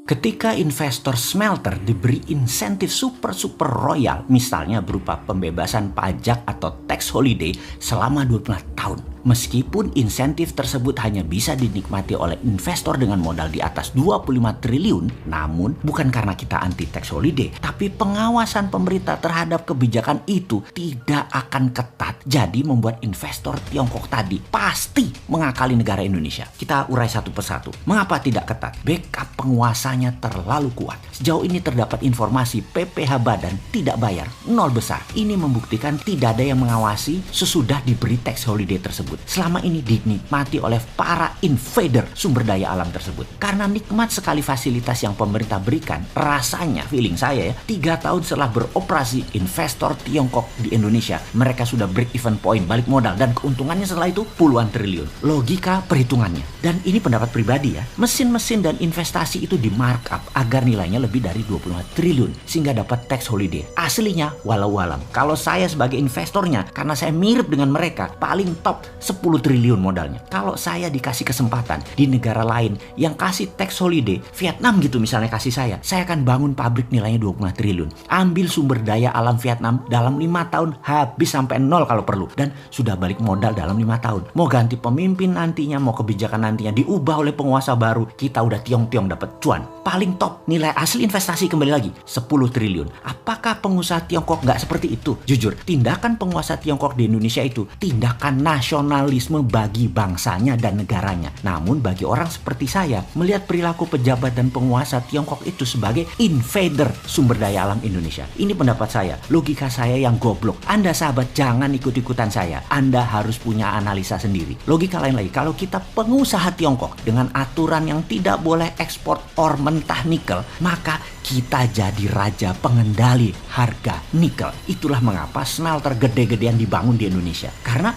Ketika investor smelter diberi insentif super royal, misalnya berupa pembebasan pajak atau tax holiday selama 12 tahun. Meskipun insentif tersebut hanya bisa dinikmati oleh investor dengan modal di atas 25 triliun, namun bukan karena kita anti tax holiday, tapi pengawasan pemerintah terhadap kebijakan itu tidak akan ketat. Jadi membuat investor Tiongkok tadi pasti mengakali negara Indonesia. Kita urai satu persatu. Mengapa tidak ketat? Backup penguasanya terlalu kuat. Sejauh ini terdapat informasi PPh Badan tidak bayar, nol besar. Ini membuktikan tidak ada yang mengawasi sesudah diberi tax holiday tersebut. Selama ini dinikmati oleh para invader sumber daya alam tersebut. Karena nikmat sekali fasilitas yang pemerintah berikan, rasanya feeling saya 3 tahun setelah beroperasi investor Tiongkok di Indonesia, mereka sudah break even point, balik modal, dan keuntungannya setelah itu puluhan triliun. Logika perhitungannya. Dan ini pendapat pribadi ya, mesin-mesin dan investasi itu di markup agar nilainya lebih dari 25 triliun sehingga dapat tax holiday. Aslinya walau alam. Kalau saya sebagai investornya, karena saya mirip dengan mereka, paling top 10 triliun modalnya. Kalau saya dikasih kesempatan di negara lain yang kasih tax holiday, Vietnam gitu misalnya kasih saya akan bangun pabrik nilainya 25 triliun. Ambil sumber daya alam Vietnam dalam 5 tahun habis sampai nol kalau perlu. Dan sudah balik modal dalam 5 tahun. Mau ganti pemimpin nantinya, mau kebijakan nantinya diubah oleh penguasa baru, kita udah tiong-tiong dapat cuan. Paling top nilai asli investasi kembali lagi 10 triliun. Apakah pengusaha Tiongkok nggak seperti itu? Jujur, tindakan penguasa Tiongkok di Indonesia itu tindakan nasionalisme bagi bangsanya dan negaranya. Namun bagi orang seperti saya, melihat perilaku pejabat dan penguasa Tiongkok itu sebagai invader sumber daya alam Indonesia. Ini pendapat saya, logika saya yang goblok. Anda sahabat jangan ikut-ikutan saya. Anda harus punya analisa sendiri. Logika lain lagi, kalau kita pengusaha Tiongkok dengan aturan yang tidak boleh ekspor or mentah nikel, maka kita jadi raja pengendali harga nikel. Itulah mengapa smelter gede-gedean dibangun di Indonesia. Karena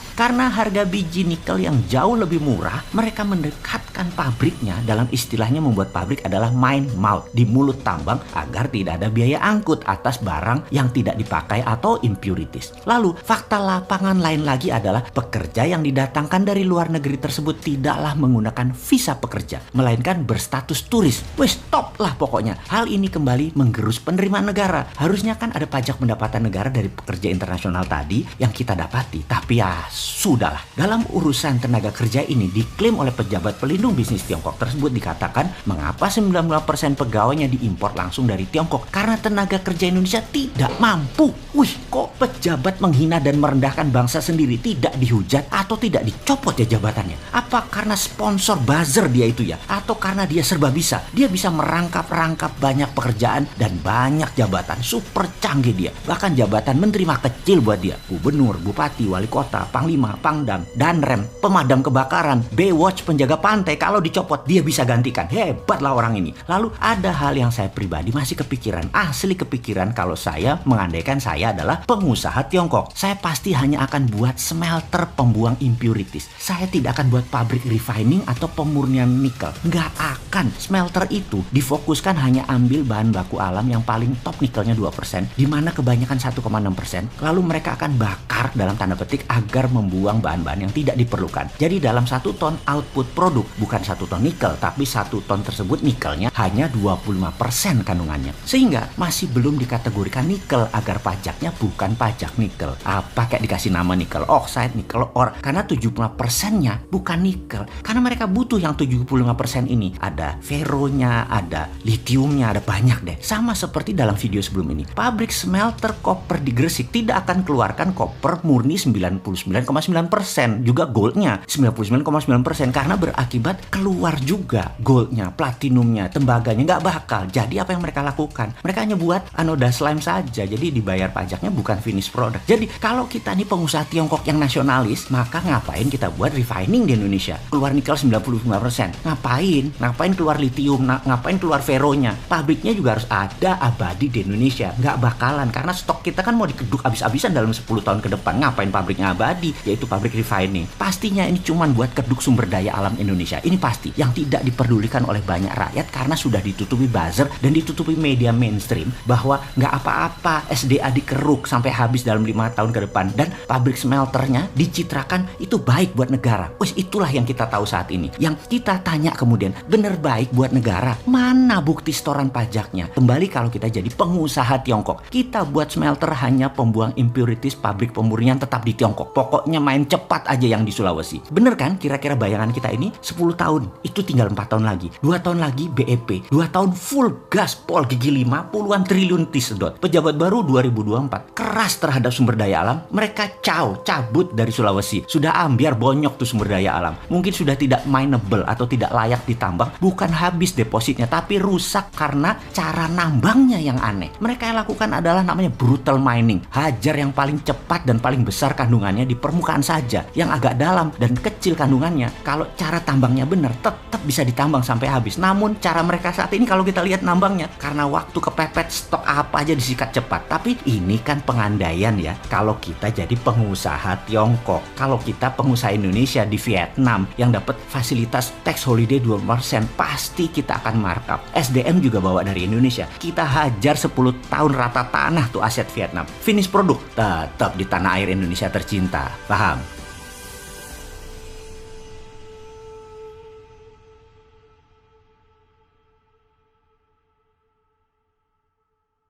harga biji nikel yang jauh lebih murah, mereka mendekatkan pabriknya, dalam istilahnya membuat pabrik adalah mine mouth, di mulut tambang, agar tidak ada biaya angkut atas barang yang tidak dipakai atau impurities. Lalu fakta lapangan lain lagi adalah pekerja yang didatangkan dari luar negeri tersebut tidaklah menggunakan visa pekerja, melainkan berstatus turis. Wes stop lah pokoknya. Hal ini kembali menggerus penerimaan negara. Harusnya kan ada pajak pendapatan negara dari pekerja internasional tadi yang kita dapati. Tapi ya sudahlah. Dalam urusan tenaga kerja ini diklaim oleh pejabat pelindung bisnis Tiongkok tersebut, dikatakan mengapa 90% pegawainya diimpor langsung dari Tiongkok? Karena tenaga kerja Indonesia tidak mampu. Wih, kok pejabat menghina dan merendahkan bangsa sendiri, tidak dihujat atau tidak dicopot ya jabatannya? Apa karena sponsor buzzer dia itu ya? Atau karena dia serba bisa? Dia bisa merangkap banyak pekerjaan dan banyak jabatan. Super canggih dia. Bahkan jabatan menteri mah kecil buat dia. Gubernur, bupati, wali kota, panglima, pangdam, danrem, pemadam kebakaran, Baywatch, penjaga pantai. Kalau dicopot dia bisa gantikan. Hebatlah orang ini. Lalu ada hal yang saya pribadi masih kepikiran. Asli kepikiran kalau saya mengandaikan saya adalah pengusaha Tiongkok. Saya pasti hanya akan buat smelter pembuang impurities. Saya tidak akan buat pabrik refining atau pemurnian nikel. Nggak akan. Smelter itu difokuskan hanya ambil bahan baku alam yang paling top, nikelnya 2%, di mana kebanyakan 1,6%. Lalu mereka akan bakar dalam tanda petik agar membuang bahan-bahan yang tidak diperlukan. Jadi dalam 1 ton output produk, bukan 1 ton nikel, tapi 1 ton tersebut nikelnya hanya 25% kandungannya. Sehingga masih belum dikategorikan nikel agar pajaknya bukan pajak nikel. Apa kayak dikasih nama nikel oxide, nikel ore, karena 75%-nya bukan nikel. Karena mereka butuh yang 75% ini. Ada ferronya, ada litiumnya, ada banyak deh. Sama seperti dalam video sebelum ini. Pabrik smelter koper di Gresik tidak akan keluarkan koper murni 99,9%. Juga goldnya 99,9%. Karena berakibat keluar juga goldnya, platinumnya, tembaganya. Nggak bakal. Jadi apa yang mereka lakukan? Mereka hanya buat anoda slime saja. Jadi dibayar pajaknya bukan finish product. Jadi kalau kita nih pengusaha Tiongkok yang nasionalis, maka ngapain kita buat refining di Indonesia? Keluar nikel 95%. Ngapain keluar litium? Ngapain keluar ferronya? Pabriknya juga harus ada abadi di Indonesia. Nggak bakalan, karena stok kita kan mau dikeduk abis-abisan dalam 10 tahun ke depan. Ngapain pabriknya abadi? Yaitu pabrik refining. Pastinya ini cuman buat keduk sumber daya alam Indonesia. Ini pasti yang tidak diperdulikan oleh banyak rakyat karena sudah ditutupi buzzer dan ditutupi media mainstream bahwa nggak apa-apa SDA dikeruk sampai habis dalam 5 tahun ke depan, dan pabrik smelternya dicitrakan itu baik buat negara. Itulah yang kita tahu saat ini. Yang kita tanya kemudian, bener terbaik buat negara. Mana bukti setoran pajaknya? Kembali kalau kita jadi pengusaha Tiongkok, kita buat smelter hanya pembuang impurities, pabrik pemurnian tetap di Tiongkok. Pokoknya main cepat aja yang di Sulawesi. Bener kan kira-kira bayangan kita ini? 10 tahun, itu tinggal 4 tahun lagi. 2 tahun lagi BEP, 2 tahun full gaspol gigi 5 puluhan triliun disedot. Pejabat baru 2024 keras terhadap sumber daya alam, mereka cabut dari Sulawesi. Sudah ambiar bonyok tuh sumber daya alam. Mungkin sudah tidak mineable atau tidak layak ditambang. Bukan habis depositnya, tapi rusak karena cara nambangnya yang aneh. Mereka yang lakukan adalah namanya brutal mining. Hajar yang paling cepat dan paling besar kandungannya di permukaan saja. Yang agak dalam dan kecil kandungannya. Kalau cara tambangnya benar, tetap bisa ditambang sampai habis. Namun cara mereka saat ini kalau kita lihat nambangnya, karena waktu kepepet, stok apa aja disikat cepat. Tapi ini kan pengandaian ya. Kalau kita jadi pengusaha Tiongkok, kalau kita pengusaha Indonesia di Vietnam yang dapat fasilitas tax holiday 2%, pasti kita akan markup. SDM juga bawa dari Indonesia. Kita hajar 10 tahun rata tanah tuh aset Vietnam. Finish produk tetap di tanah air Indonesia tercinta. Paham?